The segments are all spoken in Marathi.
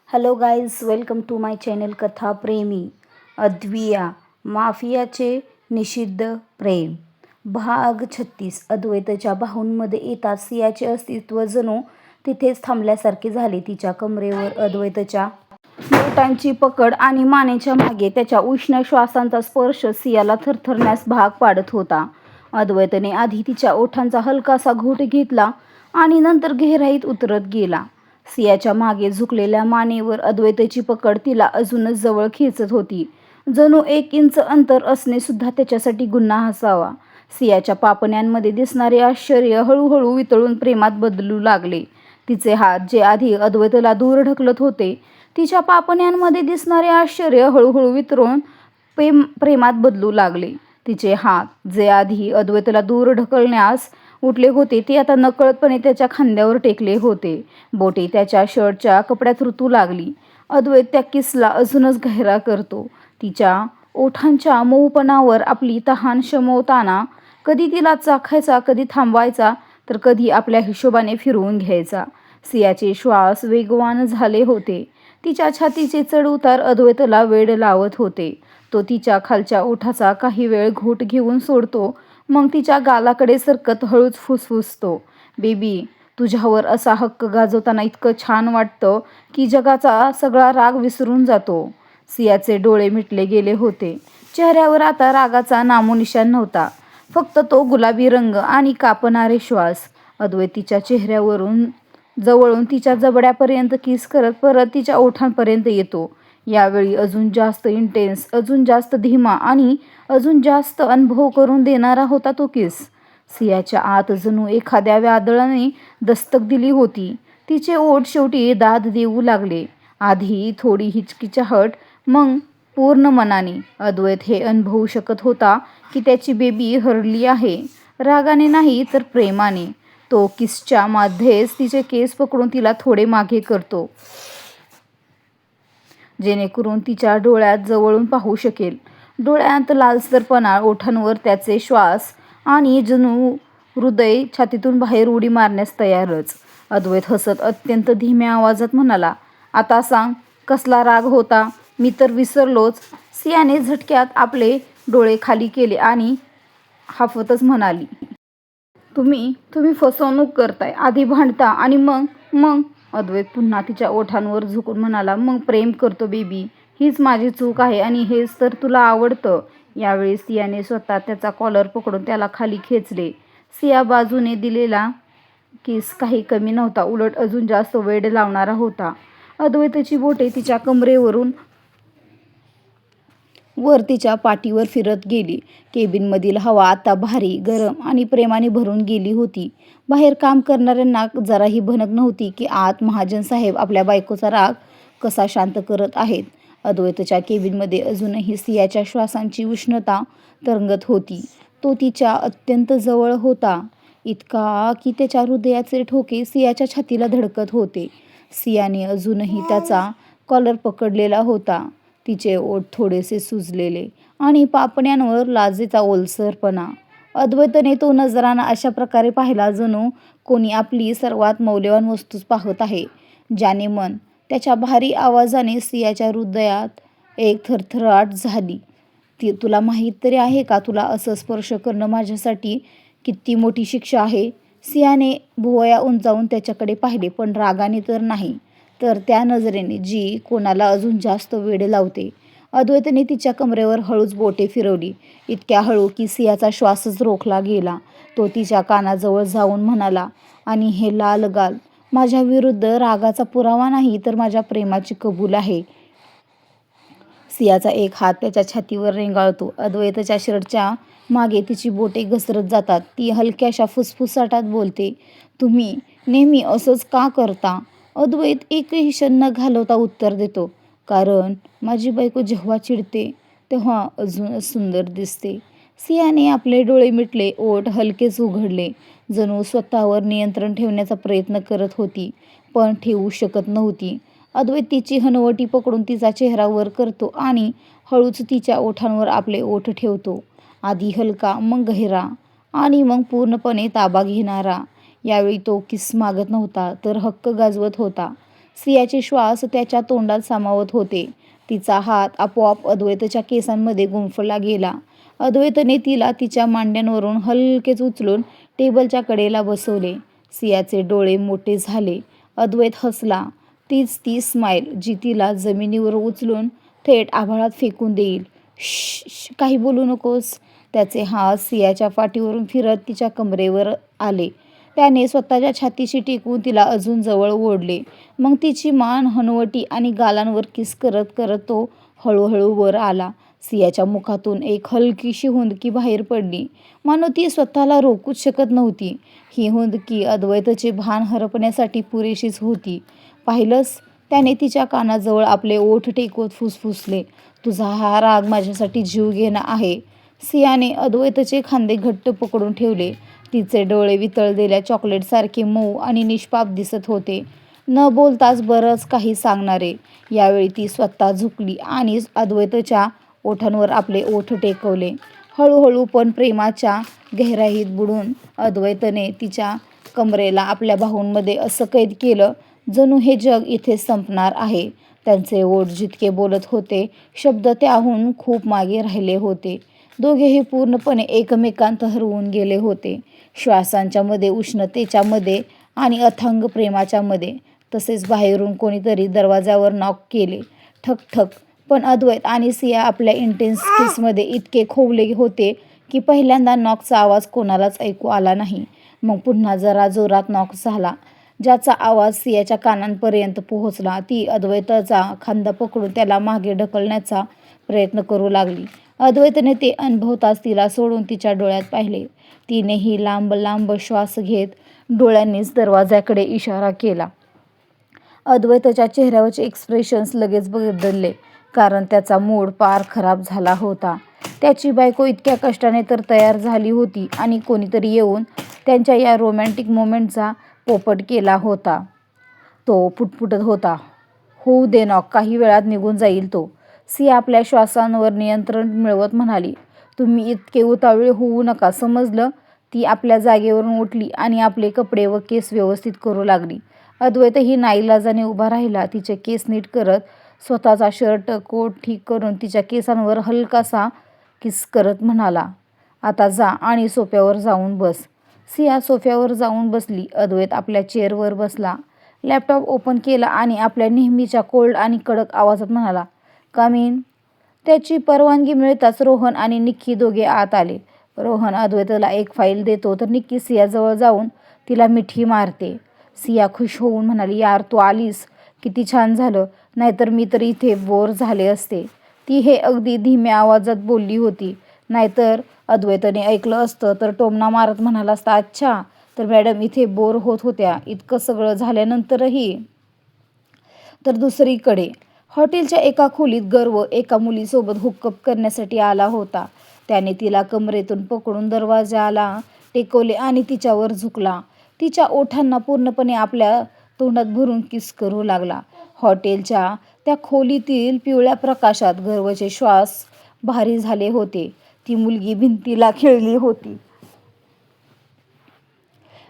Hello guys, welcome to my channel Katha Premi. अद्विया माफियाचे निषिद्ध प्रेम भाग 36. अद्वैतच्या बाहूंमध्ये येताच सियाचे अस्तित्व जणू तिथेच थांबल्यासारखे झाले. तिच्या कमरेवर अद्वैतच्या बोटांची पकड आणि मानेच्या मागे त्याच्या उष्ण श्वासांचा स्पर्श सियाला थरथरण्यास भाग पाडत होता. अद्वैतने आधी तिच्या ओठांचा हलकासा घोट घेतला आणि नंतर गहिराईत उतरत गेला. सियाच्या मागे झुकलेल्या मानेवर अद्वैताची पकड तिला अजूनच जवळ खेचत होती. जणू 1 इंच अंतर असणे सुद्धा त्याच्यासाठी गुन्हा असावा. सियाच्या पापण्यांमध्ये दिसणारे आश्चर्य हळूहळू वितळून प्रेमात बदलू लागले. तिचे हात जे आधी अद्वैताला दूर ढकलत होते, तिच्या पापण्यांमध्ये दिसणारे आश्चर्य हळूहळू वितळून प्रेमात बदलू लागले. तिचे हात जे आधी अद्वैताला दूर ढकलण्यास उठले होते, ते आता नकळतपणे त्याच्या खांद्यावर टेकले होते. बोटे त्याच्या शर्टच्या कपड्यात रुतू लागली. अद्वैत त्या किसला अजूनच गहिरा करतो. तिच्या ओठांच्या मऊपणावर आपली तहान शमवताना कधी तिला चाखायचा, कधी थांबवायचा, तर कधी आपल्या हिशोबाने फिरवून घ्यायचा. सियाचे श्वास वेगवान झाले होते. तिच्या छातीचे चढउतार अद्वैतला वेड लावत होते. तो तिच्या खालच्या ओठाचा काही वेळ घोट घेऊन सोडतो, मग तिच्या गालाकडे सरकत हळूच फुसफुसतो, बेबी, तुझ्यावर असा हक्क गाजवताना इतकं छान वाटतं की जगाचा सगळा राग विसरून जातो. सियाचे डोळे मिटले गेले होते. चेहऱ्यावर आता रागाचा नामोनिशाण नव्हता, फक्त तो गुलाबी रंग आणि कापणारे श्वास. अद्वैत तिच्या चेहऱ्यावरून जवळून तिच्या जबड्यापर्यंत किस करत परत तिच्या ओठांपर्यंत येतो. यावेळी अजून जास्त इंटेन्स, अजून जास्त धीमा आणि अजून जास्त अनुभव करून देणारा होता तो किस. सियाच्या आत जणू एखाद्या वादळाने दस्तक दिली होती. तिचे ओठ शेवटी दाद देऊ लागले. आधी थोडी हिचकिचाहट, मग पूर्ण मनाने. अद्वैत हे अनुभवू शकत होता की त्याची बेबी हरली आहे, रागाने नाही तर प्रेमाने. तो किसच्या मध्येच तिचे केस पकडून तिला थोडे मागे करतो, जेणेकरून तिच्या डोळ्यात जवळून पाहू शकेल. डोळ्यात लालसरपणा, ओठांवर त्याचे श्वास आणि जणू हृदय छातीतून बाहेर उडी मारण्यास तयारच. अद्वैत हसत अत्यंत धीम्या आवाजात म्हणाला, आता सांग, कसला राग होता? मी तर विसरलोच. सियाने झटक्यात आपले डोळे खाली केले आणि हाफतच म्हणाली, तुम्ही फसवणूक करताय. आधी भांडता आणि मग अद्वैत पुन्हा तिच्या ओठांवर झुकून म्हणाला, मग प्रेम करतो बेबी. हीच माझी चूक आहे आणि हेच तर तुला आवडतं. यावेळी सियाने स्वतः त्याचा कॉलर पकडून त्याला खाली खेचले. सिया बाजूने दिलेला किस काही कमी नव्हता, उलट अजून जास्त वेड लावणारा होता. अद्वैताची बोटे तिच्या कमरेवरून वर तिच्या पाठीवर फिरत गेली. केबिनमधील हवा आता भारी, गरम आणि प्रेमाने भरून गेली होती. बाहेर काम करणाऱ्यांना जराही भनक नव्हती की आत महाजन साहेब आपल्या बायकोचा राग कसा शांत करत आहेत. अद्वैतच्या केबिनमध्ये अजूनही सियाच्या श्वासांची उष्णता तरंगत होती. तो तिच्या अत्यंत जवळ होता, इतका की त्याच्या हृदयाचे ठोके सियाच्या छातीला धडकत होते. सियाने अजूनही त्याचा कॉलर पकडलेला होता. तिचे ओठ थोडेसे सुजलेले आणि पापण्यांवर लाजेचा ओलसरपणा. अद्वैतने तो नजराना अशा प्रकारे पाहिला जणू कोणी आपली सर्वात मौल्यवान वस्तूच पाहत आहे. ज्याने मन त्याच्या भारी आवाजाने सियाच्या हृदयात एक थरथराट झाली. तुला माहीत तरी आहे का, तुला असं स्पर्श करणं माझ्यासाठी किती मोठी शिक्षा आहे? सियाने भुवया उंचावून त्याच्याकडे पाहिले, पण रागाने तर नाही, तर त्या नजरेने जी कोणाला अजून जास्त वेड लावते. अद्वैतने तिच्या कमरेवर हळूच बोटे फिरवली, इतक्या हळू की सियाचा श्वासच रोखला गेला. तो तिच्या कानाजवळ जाऊन म्हणाला, आणि हे लाल गाल माझ्या विरुद्ध रागाचा पुरावा नाही, तर माझ्या प्रेमाची कबूल आहे. सियाचा एक हात त्याच्या छातीवर रेंगाळतो. अद्वैतच्या शर्टच्या मागे तिची बोटे घसरत जातात. ती हलक्याशा फुसफुसाटात बोलते, तुम्ही नेहमी असंच का करता? अद्वैत एकही क्षण न घालवता उत्तर देतो, कारण माझी बायको जेव्हा चिडते तेव्हा अजूनच सुंदर दिसते. सियाने आपले डोळे मिटले, ओठ हलकेच उघडले, जणू स्वतःवर नियंत्रण ठेवण्याचा प्रयत्न करत होती, पण ठेवू शकत नव्हती. अद्वैत तिची हनुवटी पकडून तिचा चेहरा वर करतो आणि हळूच तिच्या ओठांवर आपले ओठ ठेवतो. आधी हलका, मग गहिरा आणि मग पूर्णपणे ताबा घेणारा. यावेळी तो किस मागत नव्हता, तर हक्क गाजवत होता. सियाचे श्वास त्याच्या तोंडात सामावत होते. तिचा हात आपोआप अद्वैतच्या केसांमध्ये गुंफला गेला. अद्वैतने तिला तिच्या मांड्यांवरून हलकेच उचलून टेबलच्या कडेला बसवले. सियाचे डोळे मोठे झाले. अद्वैत हसला. तीच ती स्माईल जी तिला जमिनीवर उचलून थेट आभाळात फेकून देईल. श्श, काही बोलू नकोस. त्याचे हात सियाच्या पाठीवरून फिरत तिच्या कमरेवर आले. त्याने स्वतःच्या छातीशी टेकून तिला अजून जवळ ओढले. मग तिची मान, हनुवटी आणि गालांवर किस करत करत तो हळूहळू वर आला. सियाच्या मुखातून एक हलकीशी हुंदकी बाहेर पडली. मानो ती स्वतःला रोखूच शकत नव्हती. ही हुंदकी अद्वैतचे भान हरपण्यासाठी पुरेशीच होती. पाहिलंस? त्याने तिच्या कानाजवळ आपले ओठ टेकवत फुसफुसले. तुझा हा राग माझ्यासाठी जीवघेणा आहे. सियाने अद्वैतचे खांदे घट्ट पकडून ठेवले. तिचे डोळे वितळलेल्या चॉकलेटसारखे मऊ आणि निष्पाप दिसत होते. न बोलताच बरंच काही सांगणारे. यावेळी ती स्वतः झुकली आणि अद्वैतच्या ओठांवर आपले ओठ टेकवले. हळूहळू पण प्रेमाच्या गहिराईत बुडून अद्वैतने तिच्या कमरेला आपल्या बाहूंमध्ये असं कैद केलं जणू हे जग इथेच संपणार आहे. त्यांचे ओठ जितके बोलत होते, शब्द त्याहून खूप मागे राहिले होते. दोघेही पूर्णपणे एकमेकांत हरवून गेले होते. श्वासांच्या मध्ये, उष्णतेच्या मध्ये आणि अथांग प्रेमाच्या मध्ये. तसेच बाहेरून कोणीतरी दरवाजावर नॉक केले. ठक ठक. पण अद्वैत आणि सिया आपल्या इंटेन्स किसमध्ये इतके खोवले होते की पहिल्यांदा नॉकचा आवाज कोणालाच ऐकू आला नाही. मग पुन्हा जरा जोरात नॉक झाला, ज्याचा आवाज सियाच्या कानांपर्यंत पोहोचला. ती अद्वैताचा खांदा पकडून त्याला मागे ढकलण्याचा प्रयत्न करू लागली. अद्वैतने ते अनुभवताच तिला सोडून तिच्या डोळ्यात पाहिले. तिनेही लांब लांब श्वास घेत डोळ्यांनीच दरवाजाकडे इशारा केला. अद्वैतच्या चेहऱ्यावरचे एक्सप्रेशन्स लगेच बदलले, कारण त्याचा मूड पार खराब झाला होता. त्याची बायको इतक्या कष्टाने तर तयार झाली होती आणि कोणीतरी येऊन त्यांच्या या रोमॅन्टिक मोमेंटचा पोपट केला होता. तो पुटपुटत होता, होऊ दे नॉक, काही वेळात निघून जाईल तो. सिया आपल्या श्वासांवर नियंत्रण मिळवत म्हणाली, तुम्ही इतके उतावळे होऊ नका, समजलं? ती आपल्या जागेवरून उठली आणि आपले कपडे व केस व्यवस्थित करू लागली. अद्वैतही नाईलाजाने उभा राहिला. तिचे केस नीट करत, स्वतःचा शर्ट कोट ठीक करून तिच्या केसांवर हलकासा किस करत म्हणाला, आता जा आणि सोफ्यावर जाऊन बस. सिया सोफ्यावर जाऊन बसली. अद्वैत आपल्या चेअरवर बसला. लॅपटॉप ओपन केला आणि आपल्या नेहमीच्या कोल्ड आणि कडक आवाजात म्हणाला, कम इन. त्याची परवानगी मिळताच रोहन आणि निक्की दोघे आत आले. रोहन अद्वैतला एक फाईल देतो तर निक्की सियाजवळ जाऊन तिला मिठी मारते. सिया खुश होऊन म्हणाली, यार तू आलीस, किती छान झालं, नाहीतर मी तर इथे बोर झाले असते. ती हे अगदी धीम्या आवाजात बोलली होती, नाहीतर अद्वैतने ऐकलं असतं तर टोमणा मारत म्हणाला असता, अच्छा, तर मॅडम इथे बोर होत होत्या इतकं सगळं झाल्यानंतरही. तर दुसरीकडे हॉटेलच्या एका खोलीत गर्व एका मुलीसोबत हुकअप करण्यासाठी आला होता. त्याने तिला कमरेतून पकडून दरवाजाला टेकवले आणि तिच्यावर झुकला. तिच्या ओठांना पूर्णपणे आपल्या तोंडात भरून किस करू लागला. हॉटेलच्या त्या खोलीतील पिवळ्या प्रकाशात गर्वचे श्वास भारी झाले होते. ती मुलगी भिंतीला खिळली होती.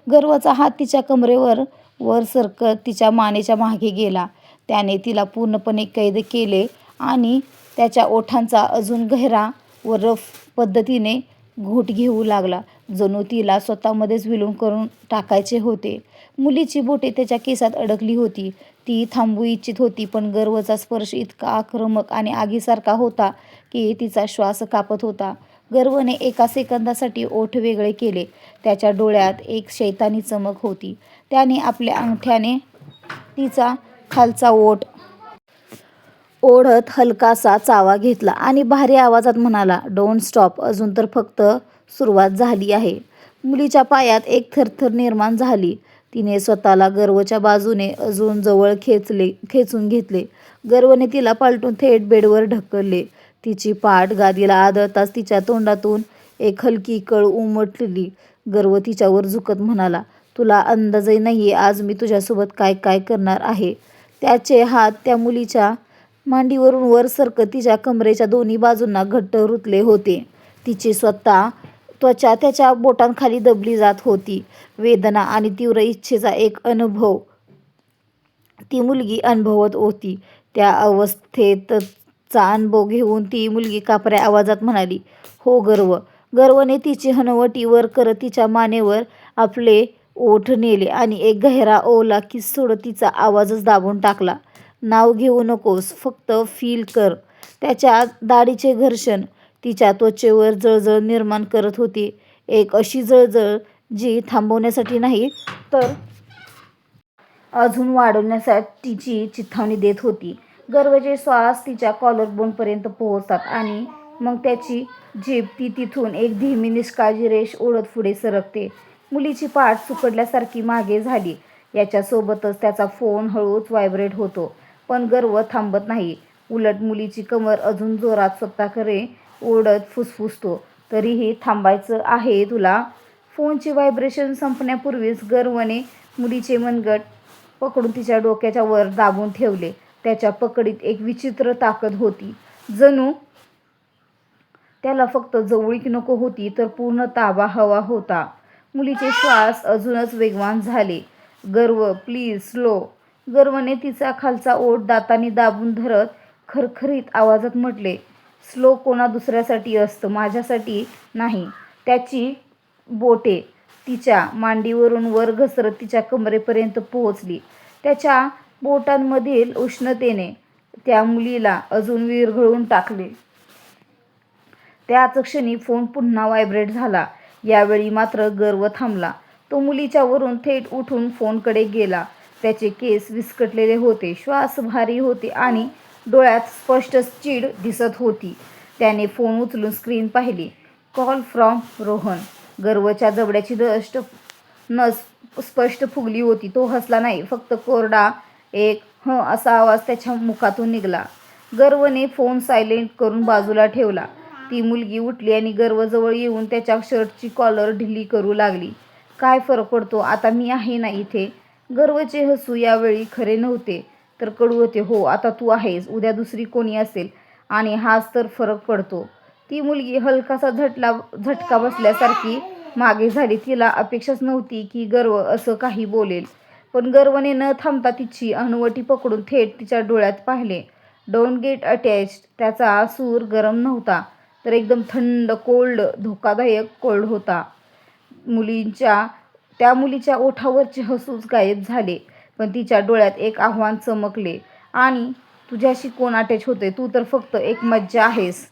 गर्वचा हात तिच्या कमरेवर वर सरकत तिच्या मानेच्या मागे गेला. त्याने तिला पूर्णपणे कैद केले आणि त्याच्या ओठांचा अजून गहरा व रफ पद्धतीने घोट घेऊ लागला, जणू तिला स्वतःमध्येच विलीन करून टाकायचे होते. मुलीची बोटे त्याच्या केसात अडकली होती. ती थांबू इच्छित होती, पण गर्वचा स्पर्श इतका आक्रमक आणि आगीसारखा होता की तिचा श्वास कापत होता. गर्वने एका सेकंदासाठी ओठ वेगळे केले. त्याच्या डोळ्यात एक शैतानी चमक होती. त्याने आपल्या अंगठ्याने तिचा खालचा ओठ ओढत हलकासा चावा घेतला आणि भारी आवाजात म्हणाला, डोंट स्टॉप, अजून तर फक्त सुरुवात झाली आहे. मुलीच्या पायात एक थरथर निर्माण झाली. तिने स्वतःला गर्वच्या बाजूने अजून जवळ खेचून घेतले. गर्वने तिला पालटून थेट बेडवर ढकलले. तिची पाठ गादीला आदळताच तिच्या तोंडातून एक हलकी कळ उमटली. गर्व तिच्यावर झुकत म्हणाला, तुला अंदाजही नाहीये आज मी तुझ्यासोबत काय काय करणार आहे. त्याचे हात त्या मुलीच्या मांडीवरून वर सरकत तिच्या कमरेच्या दोन्ही बाजूंना घट्ट रुतले होते. तिची त्वचा त्याच्या बोटांखाली दबली जात होती. वेदना आणि तीव्र इच्छेचा एक अनुभव ती मुलगी अनुभवत होती. त्या अवस्थेतचा अनुभव घेऊन ती मुलगी कापऱ्या आवाजात म्हणाली, हो गर्व. गर्वने तिची हनुवटी वर करत तिच्या मानेवर आपले ओठ नेले आणि एक गहिरा ओला किस सोडत तिचा आवाजच दाबून टाकला. नाव घेऊ नकोस, फक्त फील कर. त्याच्या दाढीचे घर्षण तिच्या त्वचेवर जळजळ निर्माण करत होते. एक अशी जळजळ जी थांबवण्यासाठी नाही तर अजून वाढवण्यासाठीची चिथावणी देत होती. गर्वचे श्वास तिच्या कॉलरबोनपर्यंत पोहोचतात आणि मग त्याची जीभ ती तिथून एक धीमी निष्काळजी रेष ओढत पुढे सरकते. मुलीची पाठ सुकडल्यासारखी मागे झाली. याच्यासोबतच त्याचा फोन हळूच व्हायब्रेट होतो. पण गर्व थांबत नाही. उलट मुलीची कमर अजून जोरात स्वतःकडे ओढत फुसफुसतो, तरीही थांबायचं आहे तुला. फोनचे व्हायब्रेशन संपण्यापूर्वीच गर्वने मुलीचे मनगट पकडून तिच्या डोक्याच्या वर दाबून ठेवले. त्याच्या पकडीत एक विचित्र ताकद होती. जणू त्याला फक्त जवळीक नको होती, तर पूर्ण ताबा हवा होता. मुलीचे श्वास अजूनच वेगवान झाले. गर्व, प्लीज स्लो. गर्वने तिचा खालचा ओठ दातांनी दाबून धरत खरखरीत आवाजात म्हटले, स्लो कोणा दुसऱ्यासाठी असतं, माझ्यासाठी नाही. त्याची बोटे तिच्या मांडीवरून वर घसरत तिच्या कमरेपर्यंत पोहोचली. त्याच्या बोटांमधील उष्णतेने त्या मुलीला अजून विरघळून टाकले. त्याच क्षणी फोन पुन्हा व्हायब्रेट झाला. यावेळी मात्र गर्व थांबला. तो मुलीच्या वरून थेट उठून फोनकडे गेला. त्याचे केस विस्कटलेले होते, श्वास भारी होते आणि डोळ्यात स्पष्ट चीड दिसत होती. त्याने फोन उचलून स्क्रीन पाहिली. Call from Rohan. गर्वच्या जबड्याची नस स्पष्ट फुगली होती. तो हसला नाही, फक्त कोरडा एक ह असा आवाज त्याच्या मुखातून निघाला. गर्वने फोन सायलेंट करून बाजूला ठेवला. ती मुलगी उठली आणि गर्वजवळ येऊन त्याच्या शर्टची कॉलर ढिली करू लागली. काय फरक पडतो, आता मी आहे ना इथे. गर्वचे हसू यावेळी खरे नव्हते, तर कडू होते. हो, आता तू आहेस, उद्या दुसरी कोणी असेल आणि हाच तर फरक पडतो. ती मुलगी हलकासा झटका बसल्यासारखी मागे झाली. तिला अपेक्षाच नव्हती की गर्व असं काही बोलेल, पण गर्वने न थांबता तिची हनुवटी पकडून थेट तिच्या डोळ्यात पाहिले. Don't get attached. त्याचा सूर गरम नव्हता, तर एकदम थंड, कोल्ड, धोकादायक कोल्ड होता. त्या मुलीच्या ओठावरचे हसूच गायब झाले, पण तिच्या डोळ्यात एक आव्हान चमकले. आणि तुझ्याशी कोण अटॅच होते? तू तर फक्त एक मज्जा आहेस.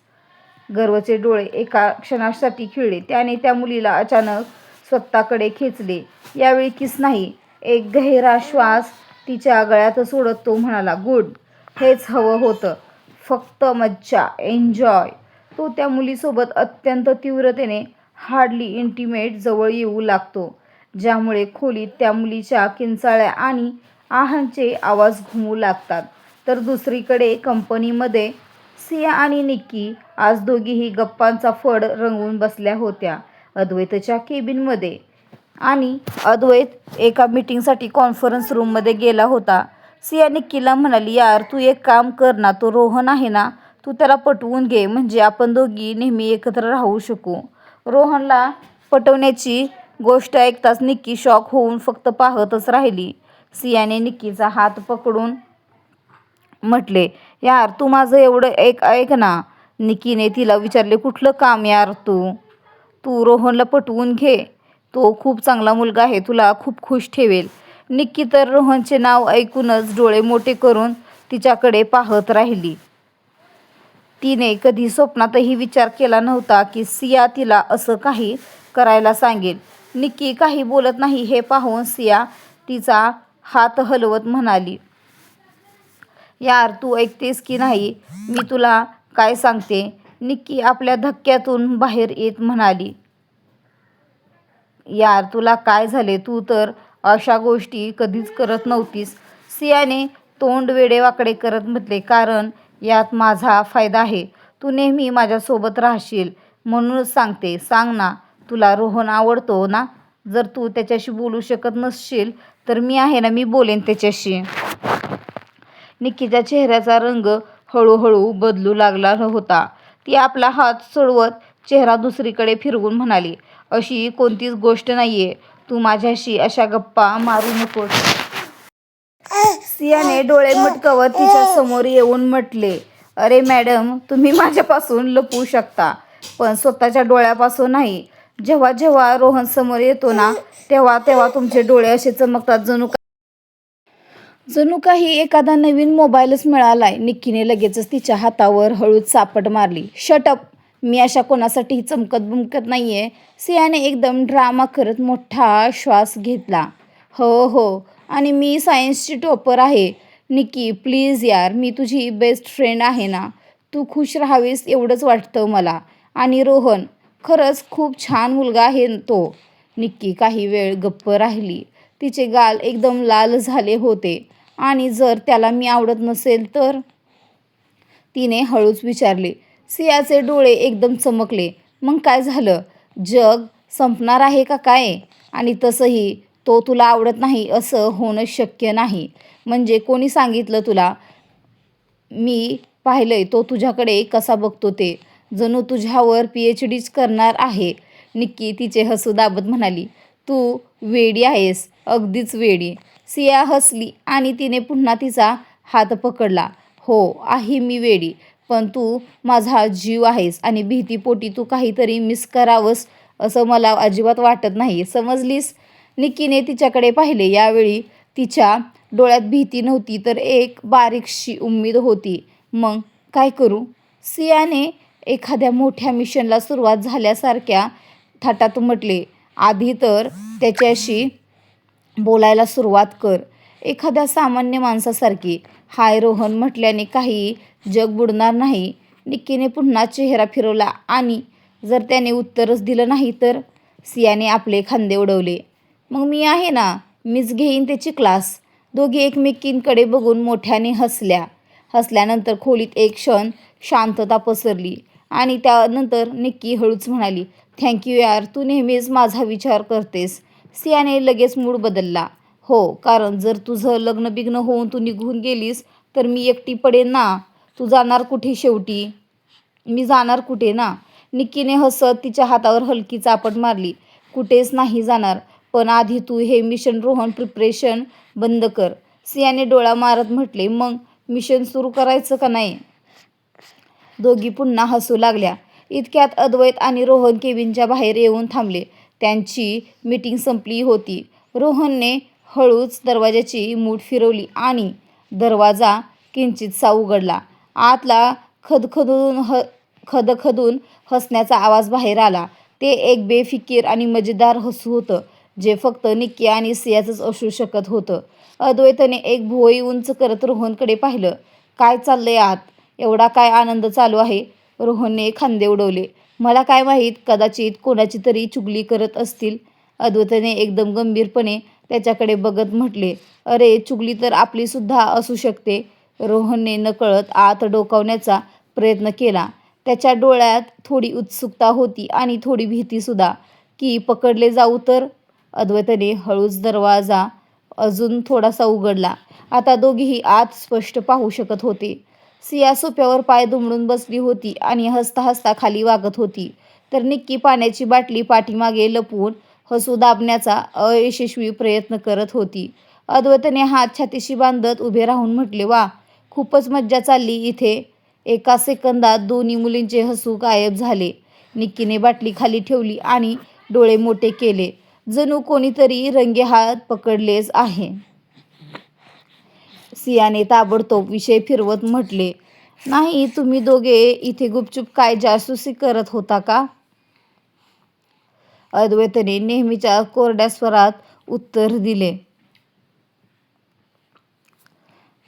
गर्वचे डोळे एका क्षणासाठी खिळले. त्याने त्या मुलीला अचानक स्वतःकडे खेचले. यावेळी किस नाही, एक गहिरा श्वास तिच्या गळ्यात सोडत तो म्हणाला, गुड, हेच हवं होतं, फक्त मज्जा, एन्जॉय. तो त्या मुलीसोबत अत्यंत तीव्रतेने, हार्डली इंटिमेट जवळ येऊ लागतो, ज्यामुळे खोलीत त्या मुलीच्या किंचाळ्या आणि आहांचे आवाज घुमू लागतात. तर दुसरीकडे कंपनीमध्ये सिया आणि निक्की आज दोघीही गप्पांचा फड रंगवून बसल्या होत्या अद्वैतच्या केबिनमध्ये. आणि अद्वैत एका मीटिंगसाठी कॉन्फरन्स रूममध्ये गेला होता. सिया निक्कीला म्हणाली, यार तू एक काम कर ना, तो रोहन आहे ना, तू त्याला पटवून घे, म्हणजे आपण दोघी नेहमी एकत्र राहू शकू. रोहनला पटवण्याची गोष्ट ऐकताच निक्की शॉक होऊन फक्त पाहतच राहिली. सियाने निक्कीचा हात पकडून म्हटले, यार तू माझं एवढं ऐक ना. निक्कीने तिला विचारले, कुठलं काम यार? तू रोहनला पटवून घे, तो खूप चांगला मुलगा आहे, तुला खूप खुश ठेवेल. निक्की तर रोहनचे नाव ऐकूनच डोळे मोठे करून तिच्याकडे पाहत राहिली. तिने कधी स्वप्नातही विचार केला नव्हता की सिया तिला असं काही करायला सांगेल. निक्की काही बोलत नाही हे पाहून सिया तिचा हात हलवत म्हणाली, यार तू ऐकतेस की नाही, मी तुला काय सांगते. निक्की आपल्या धक्क्यातून बाहेर येत म्हणाली, यार तुला काय झाले, तू तर अशा गोष्टी कधीच करत नव्हतीस. सियाने तोंड वेडेवाकडे करत म्हटले, कारण यात माझा फायदा आहे, तू नेहमी माझ्यासोबत राहशील म्हणूनच सांगते. सांग ना, तुला रोहन आवडतो ना? जर तू त्याच्याशी बोलू शकत नसशील तर मी आहे ना, मी बोलेन त्याच्याशी. निक्कीच्या चेहऱ्याचा रंग हळूहळू बदलू लागला होता. ती आपला हात सोडवत चेहरा दुसरीकडे फिरवून म्हणाली, अशी कोणतीच गोष्ट नाहीये, तू माझ्याशी अशा गप्पा मारू नकोस. सियाने डोळे मिटकवत तिच्या समोर येऊन म्हटले, अरे मॅडम, तुम्ही माझ्यापासून लपवू शकता, पण स्वतःच्या डोळ्यापासून नाही. जेव्हा जेव्हा रोहन समोर येतो ना, तेव्हा तेव्हा तुमचे डोळे असे चमकतात जणू काही एखादा नवीन मोबाईलच मिळालाय. निक्कीने लगेचच तिच्या हातावर हळूच चापट मारली. शटअप, मी अशा कोणासाठीही चमकत बुमकत नाहीये. सियाने एकदम ड्रामा करत मोठा श्वास घेतला. हो हो, आणि मी सायन्सची टॉपर आहे. निक्की प्लीज यार, मी तुझी बेस्ट फ्रेंड आहे ना. तू खुश राहावीस एवढंच वाटतं मला. आणि रोहन खरंच खूप छान मुलगा आहे तो. निक्की काही वेळ गप्प राहिली. तिचे गाल एकदम लाल झाले होते. आणि जर त्याला मी आवडत नसेल तर? तिने हळूच विचारले. सियाचे डोळे एकदम चमकले. मग काय झालं? जग संपणार आहे का काय? आणि तसंही तो तुला आवडत नाही असं होणं शक्य नाही. म्हणजे कोणी सांगितलं तुला? मी पाहिलंय तो तुझ्याकडे कसा बघतो ते. जणू तुझ्यावर PhDच करणार आहे. निक्की तिचे हसू दाबत म्हणाली. तू वेडी आहेस, अगदीच वेडी. सिया हसली आणि तिने पुन्हा तिचा हात पकडला. हो आहे मी वेडी, पण तू माझा जीव आहेस आणि भीतीपोटी तू काहीतरी मिस करावंस असं मला अजिबात वाटत नाही, समजलीस? निक्कीने तिच्याकडे पाहिले. यावेळी तिच्या डोळ्यात भीती नव्हती तर एक बारीकशी उम्मीद होती. मग काय करू? सियाने एखाद्या मोठ्या मिशनला सुरुवात झाल्यासारख्या थाटात म्हटले. आधी तर त्याच्याशी बोलायला सुरुवात कर, एखाद्या सामान्य माणसासारखी. हाय रोहन म्हटल्याने काही जग बुडणार नाही. निक्कीने पुन्हा चेहरा फिरवला. आणि जर त्याने उत्तरच दिलं नाही तर? सियाने आपले खांदे उडवले. मग मी आहे ना, मीच घेईन त्याची क्लास. दोघी एकमेकींकडे बघून मोठ्याने हसल्या. हसल्यानंतर खोलीत एक क्षण शांतता पसरली. आणि त्यानंतर निक्की हळूच म्हणाली, थँक्यू यार, तू नेहमीच माझा विचार करतेस. सियाने लगेच मूड बदलला. हो, कारण जर तुझं लग्न बिग्न होऊन तू निघून गेलीस तर मी एकटी पडेन ना. तू जाणार कुठे शेवटी? मी जाणार कुठे ना. निक्कीने हसत तिच्या हातावर हलकी चापट मारली. कुठेच नाही जाणार, पण आधी तू हे मिशन रोहन प्रिपरेशन बंद कर. सियाने डोळा मारत म्हटले. मग मिशन सुरू करायचं का नाही? दोघी पुन्हा हसू लागल्या. इतक्यात अद्वैत आणि रोहन केबिनच्या बाहेर येऊन थांबले. त्यांची मीटिंग संपली होती. रोहनने हळूच दरवाजाची मूठ फिरवली आणि दरवाजा किंचितसा उघडला. आतला खदखदून हसण्याचा आवाज बाहेर आला. ते एक बेफिकीर आणि मजेदार हसू होतं, जे फक्त निक्की आणि सियाचंच असू शकत होतं. अद्वैतने एक भुवई उंच करत रोहनकडे पाहिलं. काय चाललंय आत? एवढा काय आनंद चालू आहे? रोहनने खांदे उडवले. मला काय माहीत, कदाचित कोणाची तरी चुगली करत असतील. अद्वैतने एकदम गंभीरपणे त्याच्याकडे बघत म्हटले. अरे, चुगली तर आपली सुद्धा असू शकते. रोहनने नकळत आत डोकावण्याचा प्रयत्न केला. त्याच्या डोळ्यात थोडी उत्सुकता होती आणि थोडी भीतीसुद्धा. की पकडले जाऊ तर? अद्वैतने हळूच दरवाजा अजून थोडासा उघडला. आता दोघीही आत स्पष्ट पाहू शकत होते. सिया सोफ्यावर पाय दुमडून बसली होती आणि हसता हसता खाली वागत होती. तर निक्की पाण्याची बाटली पाठीमागे लपवून हसू दाबण्याचा अयशस्वी प्रयत्न करत होती. अद्वैतने हात छातीशी बांधत उभे राहून म्हटले, वा, खूपच मज्जा चालली इथे. एका सेकंदात दोन्ही मुलींचे हसू गायब झाले. निक्कीने बाटली खाली ठेवली आणि डोळे मोठे केले, जणू कोणीतरी रंगेहात पकडलेच आहे. सियाने ताबडतोब विषय फिरवत म्हटले, नाही, तुम्ही दोघे इथे गुपचूप काय जासूसी करत होता का? अद्वैतने नेहमीच्या कोरड्या स्वरात उत्तर दिले,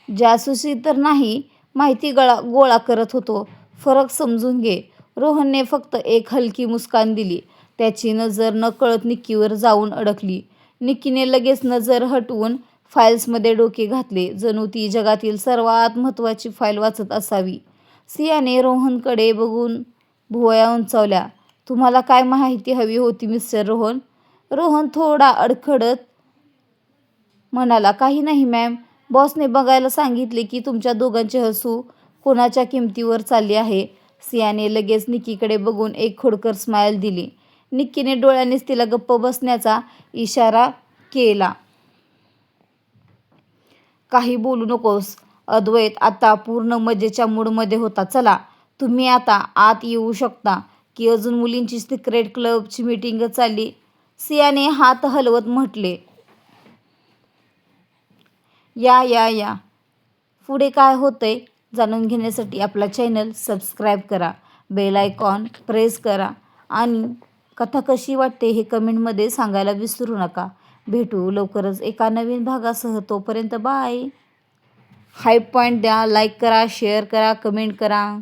जासूसी तर नाही, माहिती गोळा करत होतो. फरक समजून घे. रोहनने फक्त एक हलकी मुस्कान दिली. त्याची नजर नकळत निक्कीवर जाऊन अडकली. निक्कीने लगेच नजर हटवून फाईल्समध्ये डोके घातले, जणू ती जगातील सर्वात महत्त्वाची फाईल वाचत असावी. सियाने रोहनकडे बघून भुवया उंचावल्या. तुम्हाला काय माहिती हवी होती मिस्टर रोहन? रोहन थोडा अडखडत म्हणाला, काही नाही मॅम. बॉसने बघायला सांगितले की तुमच्या दोघांचे हसू कोणाच्या किमतीवर चालले आहे. सियाने लगेच निक्कीकडे बघून एक खोडकर स्माईल दिली. निक्कीने डोळ्यांनीच तिला गप्प बसण्याचा इशारा केला. काही बोलू नकोस. अद्वैत आता पूर्ण मजेच्या मूडमध्ये होता. चला तुम्ही आता आत येऊ शकता की अजून मुलींची सिक्रेट क्लबची मीटिंग चालली, सियाने हात हलवत म्हटले. या या या. पुढे काय होतंय जाणून घेण्यासाठी आपला चॅनल सबस्क्राईब करा, बेल आयकॉन प्रेस करा आणि कथा कशी वाटते हे कमेंटमध्ये सांगायला विसरू नका. भेटू लवकरच एका नवीन भागासह. तोपर्यंत बाय. हाय पॉईंट द्या, लाईक करा, शेअर करा, कमेंट करा.